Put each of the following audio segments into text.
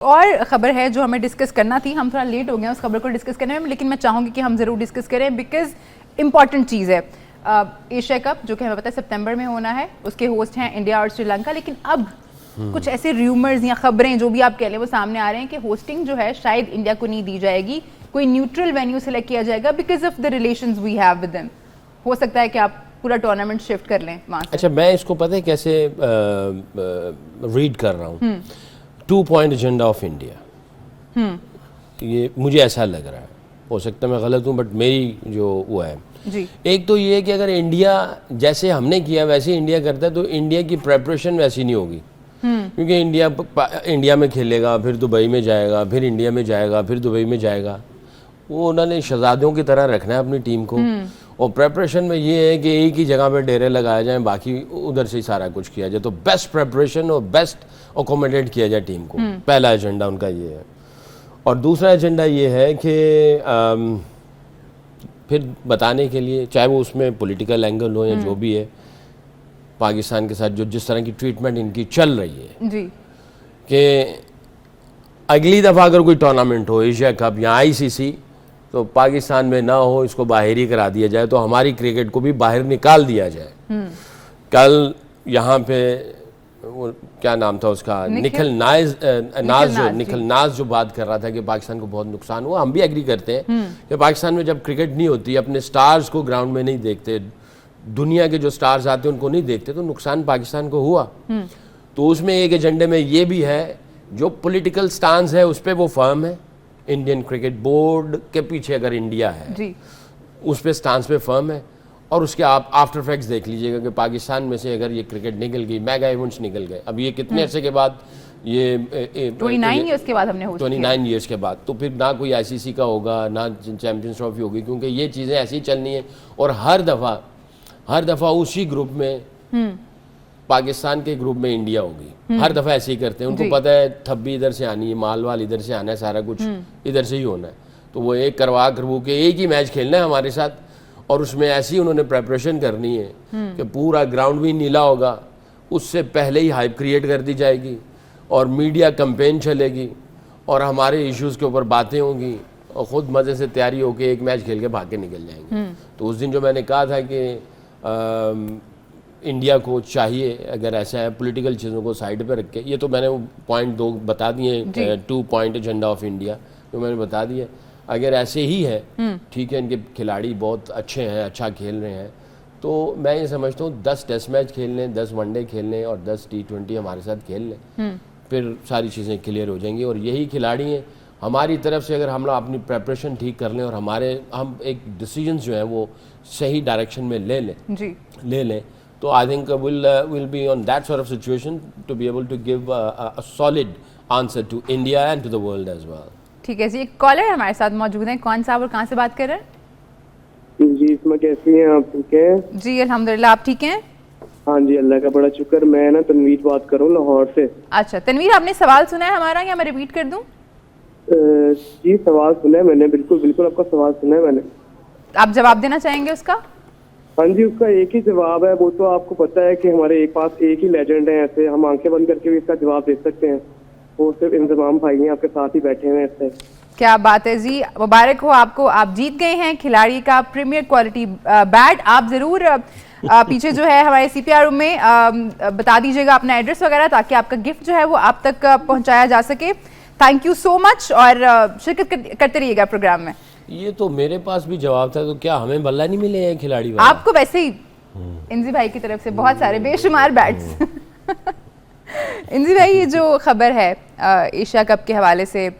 और ख़बर है जो हमें डिस्कस करना थी, हम थोड़ा लेट हो गए उस खबर को डिस्कस करने में, लेकिन मैं चाहूँगी कि हम ज़रूर डिस्कस करें बिकॉज इंपॉर्टेंट चीज़ है। एशिया कप जो कि हमें पता है सितंबर में होना है, उसके होस्ट हैं इंडिया और श्रीलंका, लेकिन अब कुछ ऐसे र्यूमर्स या खबरें जो भी आप कह लें वो सामने आ रहे हैं कि होस्टिंग जो है शायद इंडिया को नहीं दी जाएगी, कोई न्यूट्रल वेन्यू सेलेक्ट किया जाएगा because of the relations we have with them. हो सकता है कि आप पूरा टूर्नामेंट शिफ्ट कर लें वहाँ से। अच्छा, मैं इसको पता है कैसे रीड कर रहा हूँ, 2 पॉइंट एजेंडा ऑफ इंडिया, ये मुझे ऐसा लग रहा है, हो सकता है मैं गलत हूँ, बट मेरी जो वो है जी। एक तो ये है कि अगर इंडिया जैसे हमने किया वैसे इंडिया करता है तो इंडिया की प्रेपरेशन वैसी नहीं होगी, क्योंकि इंडिया में खेलेगा, फिर दुबई में जाएगा, फिर इंडिया में जाएगा, फिर दुबई में जाएगा। वो उन्होंने शहजादियों की तरह रखना है अपनी टीम को, और प्रेपरेशन में ये है कि एक ही जगह पे डेरे लगाए जाएं, बाकी उधर से ही सारा कुछ किया जाए, तो बेस्ट प्रेपरेशन और बेस्ट अकोमोडेट किया जाए टीम को। पहला एजेंडा उनका ये है। और दूसरा एजेंडा ये है कि फिर बताने के लिए, चाहे वो उसमें पॉलिटिकल एंगल हो या जो भी है, पाकिस्तान के साथ जो जिस तरह की ट्रीटमेंट इनकी चल रही है जी, कि अगली दफ़ा अगर कोई टूर्नामेंट हो, एशिया कप या आईसीसी, तो पाकिस्तान में ना हो, इसको बाहर ही करा दिया जाए, तो हमारी क्रिकेट को भी बाहर निकाल दिया जाए। कल यहाँ पे वो क्या नाम था उसका, निखिल नाज जो बात कर रहा था कि पाकिस्तान को बहुत नुकसान हुआ, हम भी एग्री करते हैं कि पाकिस्तान में जब क्रिकेट नहीं होती, अपने स्टार्स को ग्राउंड में नहीं देखते, दुनिया के जो स्टार्स आते हैं उनको नहीं देखते, तो नुकसान पाकिस्तान को हुआ। तो उसमें एक एजेंडे में ये भी है, जो पॉलिटिकल स्टांस है उस पर वो फर्म है, इंडियन क्रिकेट बोर्ड के पीछे अगर इंडिया है जी, उस पे स्टांस पे फर्म है। और उसके आप आफ्टर इफेक्ट्स देख लीजिएगा कि पाकिस्तान में से अगर ये क्रिकेट निकल गई, मेगा इवेंट्स निकल गए, अब ये कितने अरसे के बाद, ये 29 ईयर्स के बाद हमने होस्ट 29 ईयर्स के बाद, तो फिर ना कोई आईसीसी का होगा, ना चैंपियंस ट्रॉफी होगी, क्योंकि ये चीज़ें ऐसी ही चलनी है। और हर दफ़ा उसी ग्रुप में, पाकिस्तान के ग्रुप में इंडिया होगी, हर दफ़ा ऐसे ही करते हैं। उनको पता है थब्बी इधर से आनी है, मालवाल इधर से आना है, सारा कुछ इधर से ही होना है, तो वो एक करवा के एक ही मैच खेलना है हमारे साथ, और उसमें ऐसी उन्होंने प्रेपरेशन करनी है कि पूरा ग्राउंड भी नीला होगा, उससे पहले ही हाइप क्रिएट कर दी जाएगी, और मीडिया कैंपेन चलेगी, और हमारे इश्यूज़ के ऊपर बातें होंगी, और ख़ुद मज़े से तैयारी होकर एक मैच खेल के भाग के निकल जाएंगे। तो उस दिन जो मैंने कहा था कि इंडिया को चाहिए, अगर ऐसा है, पॉलिटिकल चीज़ों को साइड पे रख के, ये तो मैंने वो पॉइंट 2 बता दिए, 2 पॉइंट एजेंडा ऑफ इंडिया जो मैंने बता दिया, अगर ऐसे ही है, ठीक है, इनके खिलाड़ी बहुत अच्छे हैं, अच्छा खेल रहे हैं, तो मैं ये समझता हूँ 10 टेस्ट मैच खेल लें, 10 वनडे खेल लें और 10 T20 हमारे साथ खेल लें, फिर सारी चीज़ें क्लियर हो जाएंगी। और यही खिलाड़ी हैं, हमारी तरफ से अगर हम लोग अपनी प्रेपरेशन ठीक कर लें और हम एक डिसीजंस जो है वो सही डायरेक्शन में ले लें, तो I think will be on that sort of situation to be able to give a solid answer to India and to the world as well. ठीक है जी, एक कॉलर हमारे साथ मौजूद हैं, कौन साहब और कहाँ से बात कर रहे हैं? जी, इसमें कैसी हैं आप? ठीक है जी, अल्हम्दुलिल्लाह, आप ठीक हैं? हाँ जी, अल्लाह का बड़ा शुक्र। मैं ना तनवीर बात कर रहा हूँ लाहौर से। अच्छा तनवीर, आपने सवाल सुना है हमारा या मैं रिपीट कर दूं? जी, सवाल सुना है मैंने, बिल्कुल आपका सवाल सुना है मैंने। आप जवाब देना चाहेंगे उसका? हाँ जी, उसका एक ही जवाब है, वो तो आपको पता है कि हमारे पास एक ही लेजेंड है, ऐसे हम आंखें बंद करके भी इसका जवाब दे सकते हैं, वो सिर्फ इंतजाम भाई हैं, आपके साथ ही बैठे हुए हैं। क्या बात है जी, मुबारक हो आपको, आप जीत गए हैं खिलाड़ी का प्रीमियर क्वालिटी बैट। आप जरूर पीछे जो है हमारे CPR रूम में बता दीजिएगा अपना एड्रेस वगैरह, ताकि आपका गिफ्ट जो है वो आप तक पहुंचाया जा सके। थैंक यू सो मच, और शिरकत करते रहिएगा प्रोग्राम में। ये तो मेरे पास भी जवाब था, तो क्या हमें बल्ला नहीं मिले हैं खिलाड़ी? आपको वैसे ही इंजी भाई की तरफ से बहुत सारे बेशुमार बैट्स। इंजी भाई, ये जो खबर है एशिया कप के हवाले से,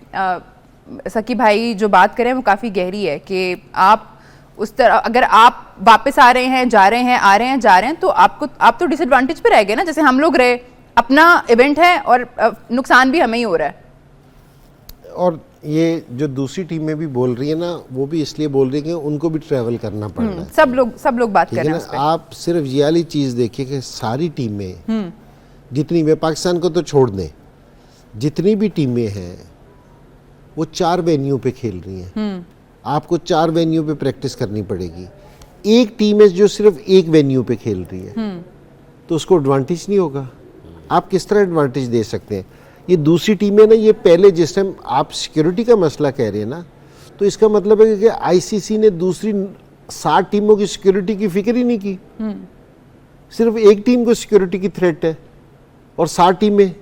सकी भाई जो बात करें वो काफ़ी गहरी है कि आप उस तरह, अगर आप वापस आ रहे हैं, जा रहे हैं, आ रहे हैं, जा रहे हैं, तो आप तो डिसएडवांटेज पे रह गए ना, जैसे हम लोग रहे। अपना इवेंट है और नुकसान भी हमें ही हो रहा है। और ये जो दूसरी टीमें भी बोल रही है ना, वो भी इसलिए बोल रही है कि उनको भी ट्रैवल करना पड़ रहा है। सब लोग बात कर रहे हैं। आप सिर्फ ये वाली चीज़ देखिए कि सारी टीमें जितनी भी, पाकिस्तान को तो छोड़ दें, जितनी भी टीमें हैं वो 4 वेन्यू पे खेल रही हैं। आपको 4 वेन्यू पे प्रैक्टिस करनी पड़ेगी। एक टीम है जो सिर्फ एक वेन्यू पे खेल रही है, तो उसको एडवांटेज नहीं होगा। आप किस तरह एडवांटेज दे सकते हैं? ये दूसरी टीमें ना, ये पहले जिस टाइम आप सिक्योरिटी का मसला कह रहे हैं ना, तो इसका मतलब है कि आईसीसी ने दूसरी 7 टीमों की सिक्योरिटी की फिक्र ही नहीं की। सिर्फ एक टीम को सिक्योरिटी की थ्रेट है, और 7 टीमें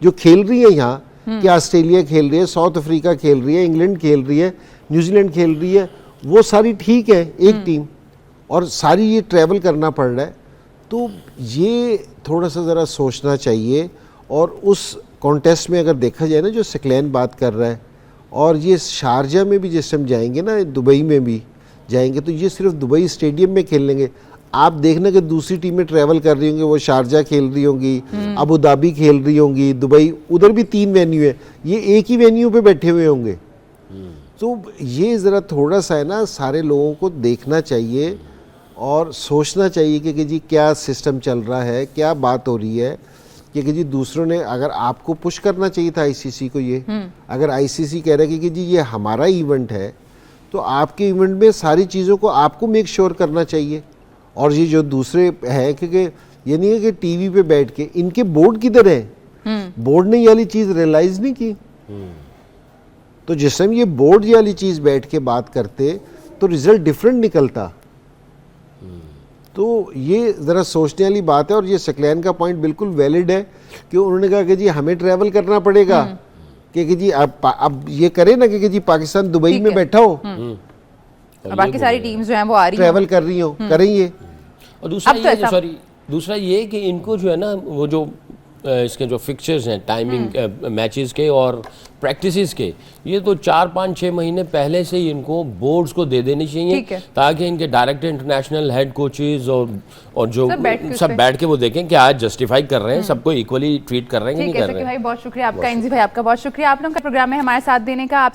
जो खेल रही है यहाँ, कि ऑस्ट्रेलिया खेल रही है, साउथ अफ्रीका खेल रही है, इंग्लैंड खेल रही है, न्यूजीलैंड खेल रही है, वो सारी ठीक है एक टीम, और सारी ये ट्रैवल करना पड़ रहा है। तो ये थोड़ा सा ज़रा सोचना चाहिए। और उस कॉन्टेस्ट में अगर देखा जाए ना, जो सकलैन बात कर रहा है, और ये शारजा में भी जिस टाइम जाएंगे ना, दुबई में भी जाएंगे, तो ये सिर्फ दुबई स्टेडियम में खेल लेंगे। आप देखना कि दूसरी टीमें ट्रैवल कर रही होंगी, वो शारजा खेल रही होंगी, अबू धाबी खेल रही होंगी, दुबई, उधर भी 3 वेन्यू है, ये एक ही वेन्यू पे बैठे हुए होंगे। तो ये ज़रा थोड़ा सा है ना, सारे लोगों को देखना चाहिए और सोचना चाहिए कि जी क्या सिस्टम चल रहा है, क्या बात हो रही है। कि जी दूसरों ने, अगर आपको पुश करना चाहिए था आईसीसी को, ये अगर आईसीसी कह रहा है कि जी ये हमारा इवेंट है, तो आपके इवेंट में सारी चीज़ों को आपको मेक श्योर करना चाहिए। और ये जो दूसरे हैं, क्योंकि ये नहीं है कि टीवी पे बैठ के, इनके बोर्ड किधर है, बोर्ड ने ये वाली चीज़ रियलाइज़ नहीं की। तो जिस टाइम ये बोर्ड ये वाली चीज़ बैठ के बात करते तो रिजल्ट डिफरेंट निकलता। तो ये ज़रा सोचने वाली बात है। और ये सकलैन का पॉइंट बिल्कुल वैलिड है कि उन्होंने कहा कि जी हमें ट्रैवल करना पड़ेगा, कि जी अब ये करें ना कि जी पाकिस्तान दुबई में बैठा हो, और बाकी सारी टीम्स जो हैं वो आ रही ट्रैवल कर रही हो, करेंगे। और दूसरा अब तो ये, ऐसा- सॉरी, दूसरा ये कि इनको जो है ना, वो जो इसके जो फिक्चर्स हैं टाइमिंग मैचेस के और प्रैक्टिसेस के, ये तो 4-5-6 महीने पहले से ही इनको बोर्ड्स को दे देनी चाहिए, ठीक है। ताकि इनके डायरेक्टर इंटरनेशनल हेड कोचेज और जो सब बैठ के वो देखें कि आज जस्टिफाई कर रहे हैं, सबको इक्वली ट्रीट कर रहे हैं कि ठीक नहीं है। कर सकी रहे हैं। भाई बहुत शुक्रिया आपका, इंजी भाई आपका बहुत शुक्रिया, आप लोगों का प्रोग्राम में हमारे साथ देने का। आपसे